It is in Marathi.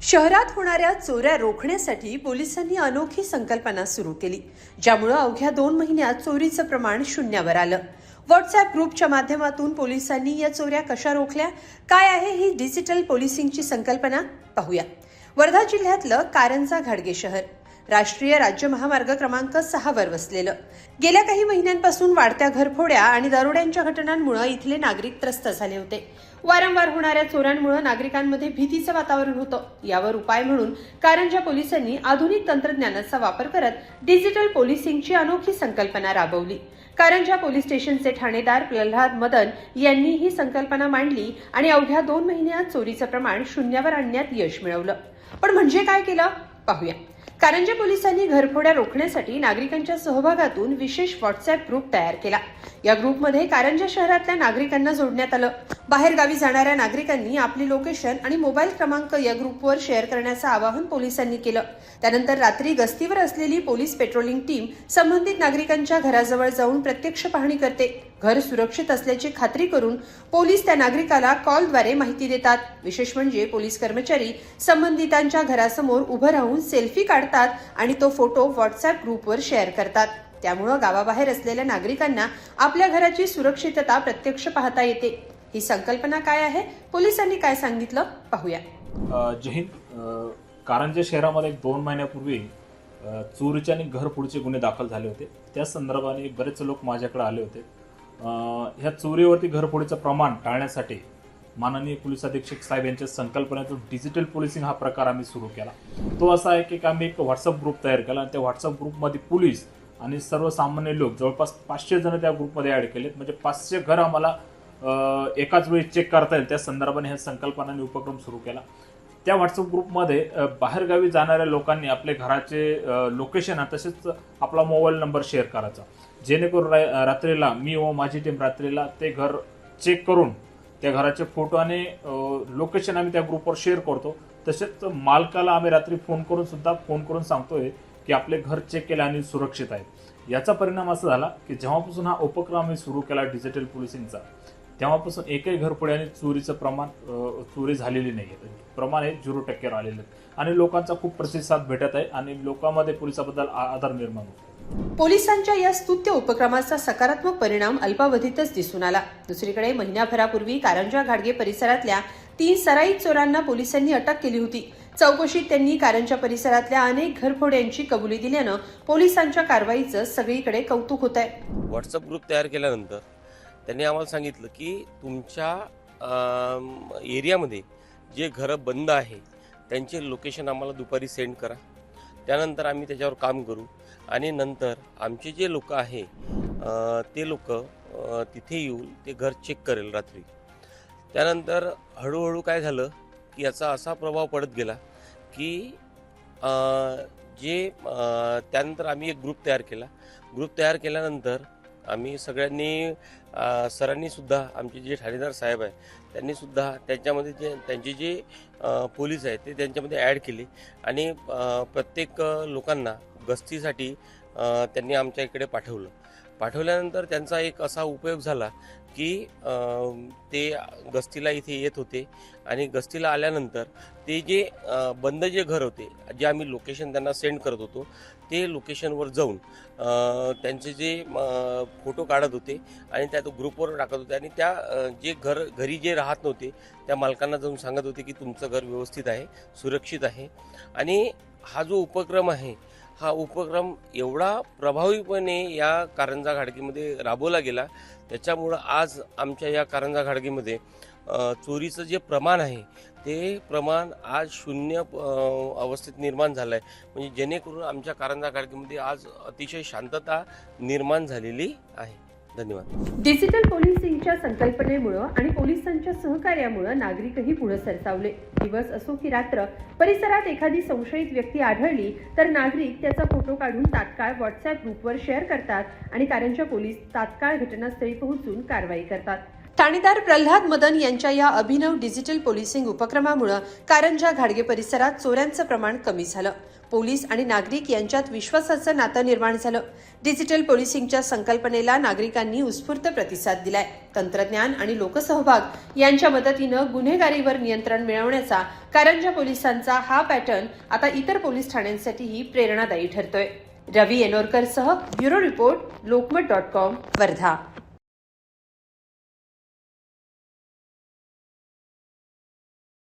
शहरात होणाऱ्या चोऱ्या रोखण्यासाठी पोलिसांनी अनोखी संकल्पना सुरू केली, ज्यामुळे अवघ्या 2 महिन्यात चोरीचं प्रमाण शून्यावर आलं. व्हॉट्सअप ग्रुपच्या माध्यमातून पोलिसांनी या चोऱ्या कशा रोखल्या, काय आहे ही डिजिटल पोलिसिंगची संकल्पना, पाहूया. वर्धा जिल्ह्यातलं कारंजा घाडगे शहर राष्ट्रीय राज्य महामार्ग क्रमांक 6 वर वसलेलं. गेल्या काही महिन्यांपासून वाढत्या घरफोड्या आणि दरोड्यांच्या घटनांमुळे इथले नागरिक त्रस्त झाले होते. वारंवार होणाऱ्या चोऱ्यांमुळे नागरिकांमध्ये भीतीचं वातावरण होतं. यावर उपाय म्हणून कारंजा पोलिसांनी आधुनिक तंत्रज्ञानाचा वापर करत डिजिटल पोलिसिंगची अनोखी संकल्पना राबवली. कारंजा पोलीस स्टेशनचे ठाणेदार प्रल्हाद मदन यांनी ही संकल्पना मांडली आणि अवघ्या 2 महिन्यात चोरीचं प्रमाण शून्यावर आणण्यात यश मिळवलं. पण म्हणजे काय केलं, पाहूया. कारंजा पोलिसांनी घरफोड्या रोखण्यासाठी नागरिकांच्या सहभागातून विशेष व्हॉट्सअप ग्रुप तयार केला. या ग्रुपमध्ये कारंजा शहरातल्या नागरिकांना जोडण्यात आलं. बाहेरगावी जाणाऱ्या नागरिकांनी आपली लोकेशन आणि मोबाईल क्रमांक या ग्रुपवर शेअर करण्याचं आवाहन पोलिसांनी केलं. त्यानंतर रात्री गस्तीवर असलेली पोलीस पेट्रोलिंग टीम संबंधित नागरिकांच्या घराजवळ जाऊन प्रत्यक्ष पाहणी करते. घर सुरक्षित असल्याची खात्री करून पोलीस त्या नागरिकाला कॉलद्वारे माहिती देतात. विशेष म्हणजे पोलीस कर्मचारी संबंधितांच्या घरासमोर उभं राहून सेल्फी काढतात आणि तो फोटो व्हॉट्सअप ग्रुपवर शेअर करतात. त्यामुळे गावाबाहेर असलेल्या नागरिकांना आपल्या घराची सुरक्षितता प्रत्यक्ष पाहता येते. ही संकल्पना काय आहे, पोलिसांनी काय सांगितलं, पाहूया. जय हिंद. कारंजा शहरामध्ये 2 महिन्यापूर्वी चोरीचे आणि घरफोडीचे गुन्हे दाखल झाले होते. त्या संदर्भाने बरेच लोक माझ्याकडे आले होते. ह्या चोरीवरती घरफोडीचं प्रमाण टाळण्यासाठी माननीय पोलीस अधीक्षक साहेब यांच्या संकल्पनेतून डिजिटल पोलिसिंग हा प्रकार आम्ही सुरू केला. तो असा आहे की आम्ही एक व्हॉट्सअप ग्रुप तयार केला आणि त्या व्हॉट्सअप ग्रुपमध्ये पोलीस आणि सर्वसामान्य लोक जवळपास 500 जण त्या ग्रुपमध्ये ॲड केलेत. म्हणजे 500 घर आम्हाला एकाच वेळी चेक करता येईल, त्या संदर्भाने ह्या संकल्पनाने उपक्रम सुरू केला. त्या व्हॉट्सअप ग्रुपमध्ये बाहेरगावी जाणाऱ्या लोकांनी आपले घराचे लोकेशन तसेच आपला मोबाईल नंबर शेअर करायचा, जेणेकरून रात्रीला मी व माझी टीम रात्रीला ते घर चेक करून त्या घराचे फोटो आणि लोकेशन आम्ही त्या ग्रुपवर शेअर करतो. तसेच मालकाला आम्ही रात्री फोन करून सांगतोय की आपले घर चेक केले आणि सुरक्षित आहे. याचा परिणाम असा झाला की जेव्हापासून हा उपक्रम आम्ही सुरू केला डिजिटल पोलिसिंगचा, तेव्हापासून एकही घरफोडी आणि चोरीचं प्रमाण चोरी झालेली नाही आहे. प्रमाण हे 0% आलेलं आहे आणि लोकांचा खूप प्रतिसाद भेटत आहे आणि लोकांमध्ये पोलिसाबद्दल आदर निर्माण होतो. पोलिसांच्या या स्तुत्य उपक्रमाचा सकारात्मक परिणाम अल्पावधीतच दिसून आला. दुसरीकडे महिन्याभरापूर्वी कारंजा घाडगे परिसरातल्या 3 सराईत चोरांना पोलिसांनी अटक केली होती. चौकशीत त्यांनी कारंजा परिसरातल्या अनेक घरफोड्यांची कबुली दिल्यानं पोलिसांच्या कारवाईचं सगळीकडे कौतुक होत आहे. व्हॉट्सअप ग्रुप तयार केल्यानंतर त्यांनी आम्हाला सांगितलं की तुमच्या एरियामध्ये जे घरं बंद आहे त्यांचे लोकेशन आम्हाला दुपारी सेंड करा. त्यानंतर आम्ही त्याच्यावर काम करू आणि नंतर आमचे जे लोक आहे ते लोक तिथे येऊन ते घर चेक करेल रात्री. त्यानंतर हळूहळू काय झालं की याचा असा प्रभाव पडत गेला की त्यानंतर आम्ही एक ग्रुप तयार केला. ग्रुप तयार केल्यानंतर आम्ही सगळ्यांनी सरांनीसुद्धा आमचे जे ठाणेदार साहेब आहे त्यांनीसुद्धा त्याच्यामध्ये त्यांचे जे पोलीस आहेत ते त्यांच्यामध्ये ॲड केले आणि प्रत्येक लोकांना गस्तीसाठी त्यांनी आमच्या इकडे पाठवल्यानंतर त्यांचा एक असा उपयोग झाला की ते गस्तीला इथे येत होते आणि गस्तीला आल्यानंतर ते जे बंद जे घर होते जे आम्ही लोकेशन त्यांना सेंड करत होतो ते लोकेशनवर जाऊन त्यांचे जे फोटो काढत होते आणि त्या तो ग्रुपवर टाकत होते आणि त्या जे घरी जे राहत नव्हते त्या मालकांना जाऊन सांगत होते की तुमचं घर व्यवस्थित आहे, सुरक्षित आहे. आणि हा जो उपक्रम आहे हा उपक्रम एवढा प्रभावीपणे या कारंजा घाडगेमध्ये राबवला गेला, त्याच्यामुळं आज आमच्या या कारंजा घाडगेमध्ये चोरीचं जे प्रमाण आहे ते प्रमाण आज 0 अवस्थेत निर्माण झालं आहे. म्हणजे जेणेकरून आमच्या कारंजा घाडगेमध्ये आज अतिशय शांतता निर्माण झालेली आहे. धन्यवाद. डिजिटल पोलिसिंगच्या संकल्पनेमुळे आणि पोलिसांच्या सहकार्यामुळे नागरिकही पुढे सरसावले. दिवस असो की रात्र, परिसरात एखादी संशयित व्यक्ती आढळली तर नागरिक त्याचा फोटो काढून तात्काळ व्हॉट्सअप ग्रुपवर शेअर करतात आणि कारंजा पोलीस तात्काळ घटनास्थळी पोहोचून कारवाई करतात. ठाणेदार प्रल्हाद मदन यांच्या या अभिनव डिजिटल पोलिसिंग उपक्रमामुळे कारंजा घाडगे परिसरात चोऱ्यांचं प्रमाण कमी झालं. पोलीस आणि नागरिक यांच्यात विश्वासाचं नातं निर्माण झालं. डिजिटल पोलिसिंगच्या संकल्पनेला नागरिकांनी उत्स्फूर्त प्रतिसाद दिलाय. तंत्रज्ञान आणि लोकसहभाग यांच्या मदतीनं गुन्हेगारीवर नियंत्रण मिळवण्याचा कारंजा पोलिसांचा हा पॅटर्न आता इतर पोलीस ठाण्यांसाठीही प्रेरणादायी ठरतोय. रवी येनोरकर सह ब्युरो रिपोर्ट, लोकमत.com, वर्धा.